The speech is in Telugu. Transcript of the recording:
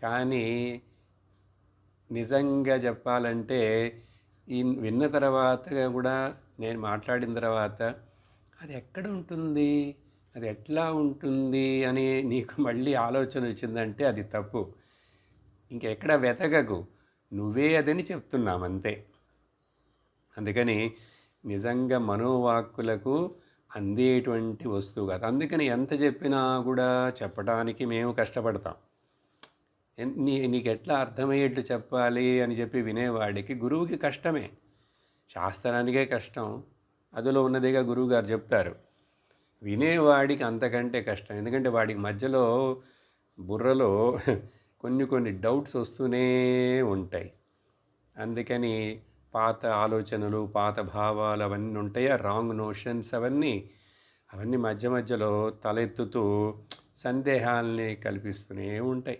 కానీ నిజంగా చెప్పాలంటే విన్న తర్వాత కూడా నేను మాట్లాడిన తర్వాత అది ఎక్కడ ఉంటుంది, అది ఎట్లా ఉంటుంది అని నీకు మళ్ళీ ఆలోచన వచ్చిందంటే అది తప్పు. ఇంకెక్కడ వెతకకు, నువ్వే అదని చెప్తున్నామంతే. అందుకని నిజంగా మనోవాక్కులకు అందేటువంటి వస్తువు కాదు. అందుకని ఎంత చెప్పినా కూడా చెప్పడానికి మేము కష్టపడతాం. నీకు ఎట్లా అర్థమయ్యేట్టు చెప్పాలి అని చెప్పి వినేవాడికి, గురువుకి కష్టమే, శాస్త్రానికే కష్టం. అందులో ఉన్నదిగా గురువుగారు చెప్తారు. వినేవాడికి అంతకంటే కష్టం. ఎందుకంటే వాడికి మధ్యలో బుర్రలో కొన్ని కొన్ని డౌట్స్ వస్తూనే ఉంటాయి. అందుకని పాత ఆలోచనలు, పాత భావాలు అవన్నీ ఉంటాయి, రాంగ్ నోషన్స్ అవన్నీ మధ్య మధ్యలో తలెత్తుతూ సందేహాల్ని కల్పిస్తూనే ఉంటాయి.